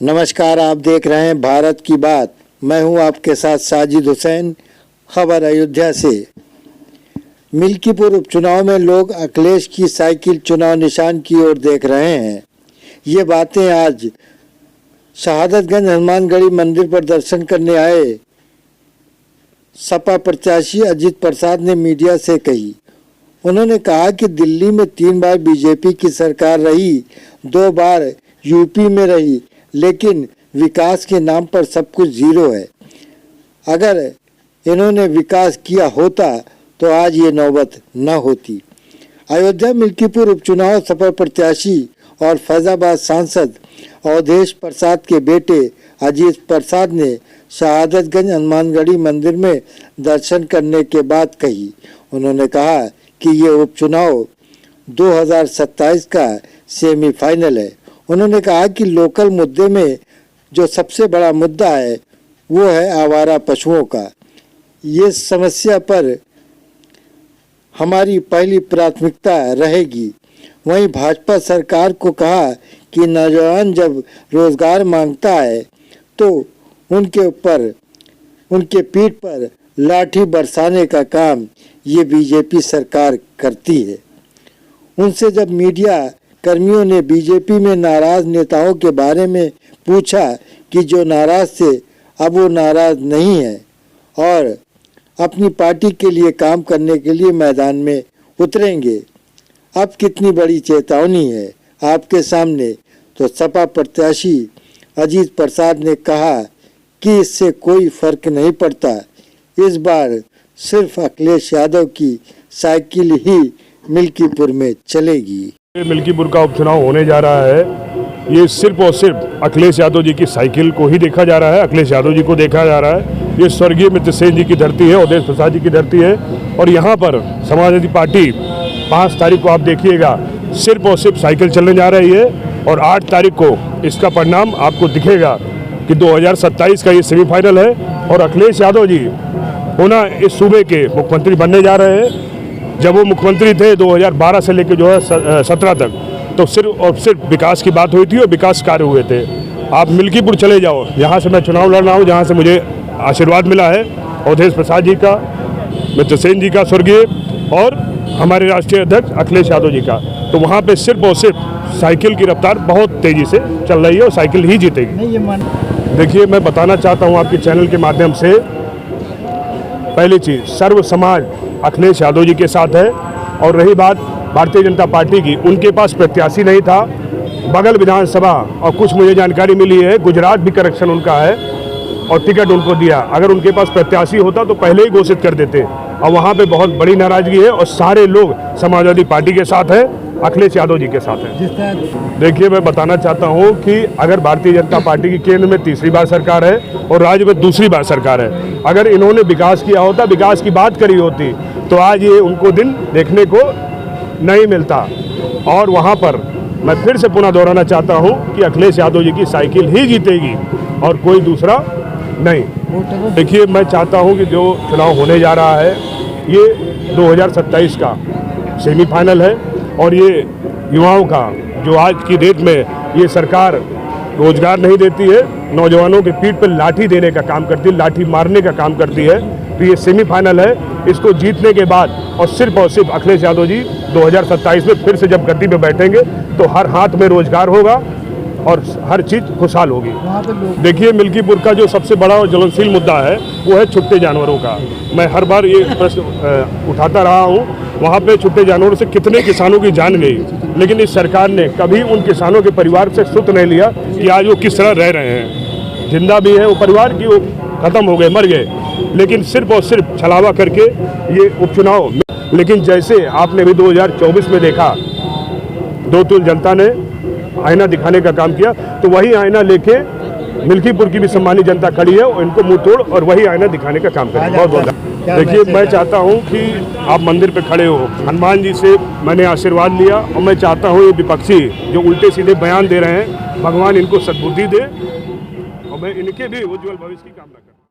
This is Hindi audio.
नमस्कार, आप देख रहे हैं भारत की बात। मैं हूं आपके साथ साजिद हुसैन। खबर अयोध्या से। मिल्कीपुर उपचुनाव में लोग अखिलेश की साइकिल चुनाव निशान की ओर देख रहे हैं। ये बातें आज शहादतगंज हनुमानगढ़ी मंदिर पर दर्शन करने आए सपा प्रत्याशी अजीत प्रसाद ने मीडिया से कही। उन्होंने कहा कि दिल्ली में 3 बार बीजेपी की सरकार रही, 2 बार यूपी में रही, लेकिन विकास के नाम पर सब कुछ जीरो है। अगर इन्होंने विकास किया होता तो आज ये नौबत न होती। अयोध्या मिल्कीपुर उपचुनाव सपा प्रत्याशी और फैजाबाद सांसद अवधेश प्रसाद के बेटे अजीत प्रसाद ने शहादतगंज हनुमानगढ़ी मंदिर में दर्शन करने के बाद कही। उन्होंने कहा कि ये उपचुनाव 2027 का सेमीफाइनल है। उन्होंने कहा कि लोकल मुद्दे में जो सबसे बड़ा मुद्दा है वो है आवारा पशुओं का। ये समस्या पर हमारी पहली प्राथमिकता रहेगी। वहीं भाजपा सरकार को कहा कि नौजवान जब रोजगार मांगता है तो उनके पीठ पर लाठी बरसाने का काम ये बीजेपी सरकार करती है। उनसे जब मीडिया कर्मियों ने बीजेपी में नाराज नेताओं के बारे में पूछा कि जो नाराज थे अब वो नाराज नहीं है और अपनी पार्टी के लिए काम करने के लिए मैदान में उतरेंगे, अब कितनी बड़ी चेतावनी है आपके सामने। तो सपा प्रत्याशी अजीत प्रसाद ने कहा कि इससे कोई फर्क नहीं पड़ता, इस बार सिर्फ अखिलेश यादव की साइकिल ही मिल्कीपुर में चलेगी। मिल्कीपुर का उपचुनाव होने जा रहा है, ये सिर्फ और सिर्फ अखिलेश यादव जी की साइकिल को ही देखा जा रहा है, अखिलेश यादव जी को देखा जा रहा है। ये स्वर्गीय मित्र सेन जी की धरती है, अवधेश प्रसाद जी की धरती है और यहाँ पर समाजवादी पार्टी 5 तारीख को आप देखिएगा सिर्फ और सिर्फ साइकिल चलने जा रही है और 8 तारीख को इसका परिणाम आपको दिखेगा कि 2027 का ये सेमीफाइनल है और अखिलेश यादव जी होना इस सूबे के मुख्यमंत्री बनने जा रहे हैं। जब वो मुख्यमंत्री थे 2012 से लेकर जो है 17 तक, तो सिर्फ और सिर्फ विकास की बात हुई थी और विकास कार्य हुए थे। आप मिल्कीपुर चले जाओ, यहाँ से मैं चुनाव लड़ रहा हूँ, जहाँ से मुझे आशीर्वाद मिला है अवधेश प्रसाद जी का, मित्र सेन जी का स्वर्गीय और हमारे राष्ट्रीय अध्यक्ष अखिलेश यादव जी का, तो वहाँ पे सिर्फ और सिर्फ साइकिल की रफ्तार बहुत तेज़ी से चल रही है और साइकिल ही जीतेगी। देखिए, मैं बताना चाहता हूँ आपके चैनल के माध्यम से, पहली चीज़ सर्व समाज अखिलेश यादव जी के साथ है। और रही बात भारतीय जनता पार्टी की, उनके पास प्रत्याशी नहीं था, बगल विधानसभा और कुछ मुझे जानकारी मिली है गुजरात भी कनेक्शन उनका है और टिकट उनको दिया। अगर उनके पास प्रत्याशी होता तो पहले ही घोषित कर देते और वहाँ पे बहुत बड़ी नाराजगी है और सारे लोग समाजवादी पार्टी के साथ है, अखिलेश यादव जी के साथ है। देखिए, मैं बताना चाहता हूँ कि अगर भारतीय जनता पार्टी की केंद्र में 3री बार सरकार है और राज्य में 2री बार सरकार है, अगर इन्होंने विकास किया होता, विकास की बात करी होती, तो आज ये उनको दिन देखने को नहीं मिलता। और वहाँ पर मैं फिर से पुनः दोहराना चाहता हूँ कि अखिलेश यादव जी की साइकिल ही जीतेगी और कोई दूसरा नहीं। देखिए, मैं चाहता हूँ कि जो चुनाव होने जा रहा है ये 2027 का सेमीफाइनल है और ये युवाओं का जो आज की डेट में ये सरकार रोजगार नहीं देती है, नौजवानों के पीठ पर लाठी देने का काम करती है, लाठी मारने का काम करती है, तो ये सेमीफाइनल है। इसको जीतने के बाद और सिर्फ अखिलेश यादव जी 2027 में फिर से जब गद्दी पे बैठेंगे तो हर हाथ में रोजगार होगा और हर चीज़ खुशहाल होगी। देखिए, मिल्कीपुर का जो सबसे बड़ा और ज्वलनशील मुद्दा है वो है छुट्टे जानवरों का। मैं हर बार ये प्रश्न उठाता रहा हूँ, वहाँ पे छुट्टे जानवरों से कितने किसानों की जान गई, लेकिन इस सरकार ने कभी उन किसानों के परिवार से सुध नहीं लिया कि आज वो किस तरह रह रहे हैं। जिंदा भी है वो परिवार की, वो खत्म हो गए, मर गए, लेकिन सिर्फ और सिर्फ छलावा करके ये उपचुनाव। लेकिन जैसे आपने भी 2024 में देखा, 2 तुल जनता ने आईना दिखाने का काम किया, तो वही आईना लेके मिल्कीपुर की भी सम्मानित जनता खड़ी है और इनको मुंह तोड़ और वही आईना दिखाने का काम करें। बहुत बहुत देखिए, मैं चाहता हूं कि आप मंदिर पे खड़े हो, हनुमान जी से मैंने आशीर्वाद लिया और मैं चाहता हूं ये विपक्षी जो उल्टे सीधे बयान दे रहे हैं, भगवान इनको सद्बुद्धि दे और मैं इनके भी उज्जवल भविष्य की कामना करता हूँ।